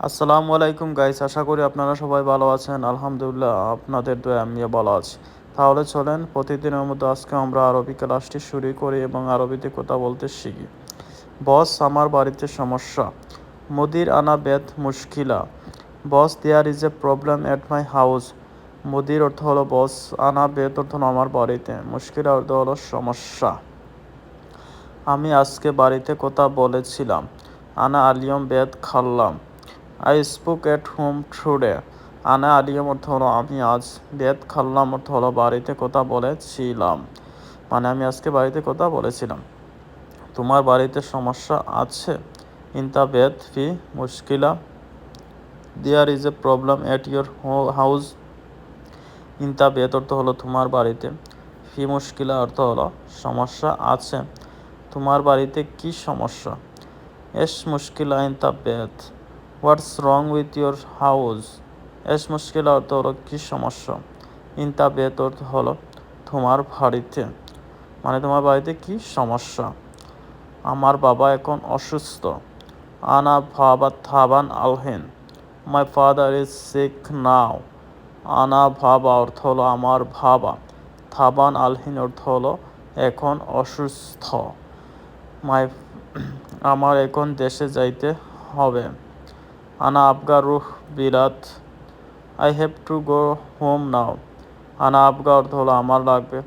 আসসালামু আলাইকুম গাইস, আশা করি আপনারা সবাই ভালো আছেন। আলহামদুলিল্লাহ, আপনাদের দয়ায় আমিও ভালো আছি। তাহলে চলেন প্রতিদিনের মতো আজকে আমরা আরবি ক্লাসটি শুরু করি এবং আরবিতে কথা বলতে শিখি। বস, আমার বাড়িতে সমস্যা। মুদির আনা বেত মুশকিলা। Boss, there is a problem at my house. মুদির অর্থ হলো বস, আনা বেত অর্থ হলো আমার বাড়িতে, মুশকিলা অর্থ হলো সমস্যা। আমি আজকে বাড়িতে কথা বলেছিলাম। আনা আলিয়ম বেত খাল্লাম। I spoke at home today. আনা আলিয়ম অর্থ হলো আমি আজ, বেত খাল্লাম অর্থ হলো বাড়িতে কথা বলেছিলাম, মানে আমি আজকে বাড়িতে কথা বলেছিলাম। তোমার বাড়িতে সমস্যা আছে। ইনতা বেত ফি মুশকিলা। There is a problem at your house. ইনতা বেত অর্থ হলো তোমার বাড়িতে, ফি মুশকিলা অর্থ হলো সমস্যা আছে। তোমার বাড়িতে কি সমস্যা? এস মুশকিলা ইনতা বেত। What's wrong with your house. এস মুশকিলা অর্থ হলো কী সমস্যা। ইনতা বেত অর্থ হলো তোমার বাড়িতে, মানে তোমার বাড়িতে কি সমস্যা। আমার বাবা এখন অসুস্থ। আনা বাবা থাবান আলহেন। মাই ফাদার ইজ সিক নাও। আনা বাবা অর্থ হলো আমার বাবা, থাবান আলহিন অর্থ হলো এখন অসুস্থ। মাই আমার এখন দেশে যাইতে হবে। আনা আবগা রুহ বিলাত। I have to go home now. আনা আবগা অর্থ হলো আমার লাগবে।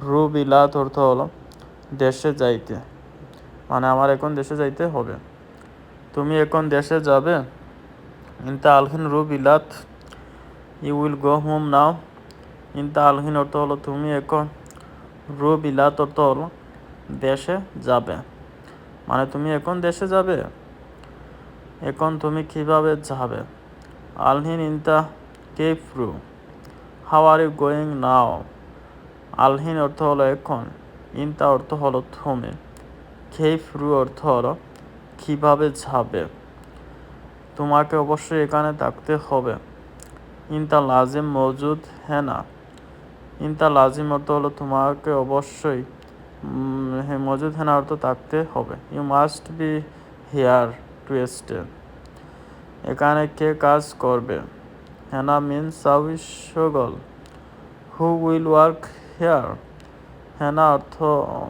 রু বিলাত অর্থ হলো দেশে যাইতে, মানে আমার এখন দেশে যাইতে হবে। তুমি এখন দেশে যাবে। ইনতা আলহিন রু বিলাত। You will go home now. ইনতা আলহিন অর্থ হলো তুমি এখন, রু বিলাত অর্থ হলো দেশে যাবে, মানে তুমি এখন দেশে যাবে। এখন তুমি কিভাবে যাবে। আলহিন ইনতা কেফ রু। How are you going now. আলহিন অর্থ হলো এখন, ইনতা অর্থ হলো তুমি, কেফ রু অর্থ হলো কিভাবে যাবে। তোমাকে অবশ্যই এখানে থাকতে হবে। ইনতা লাজিম মজুদ হ্যাঁ না। ইনতা লাজিম অর্থ হলো তোমাকে অবশ্যই, মজুদ হ্যাঁ না অর্থ থাকতে হবে। You must be here to stay. এখানে কে কাজ করবে। হেনা মিন সাউই সগল। Who will work here.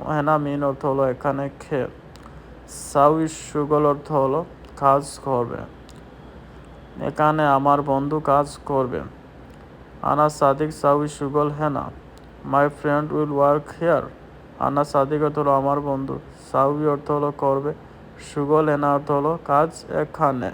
হেনা মিন অর্থ হলো এখানে কে। সাউই সুগল অর্থ হলো কাজ করবে। এখানে আমার বন্ধু কাজ করবে। আনা সাদিক সাউই সুগল হেনা। My friend will work here. আনা সাদিক অর্থ হলো আমার বন্ধু, সাউই অর্থ হলো করবে, সুগল হেনা অর্থ হলো কাজ এখানে।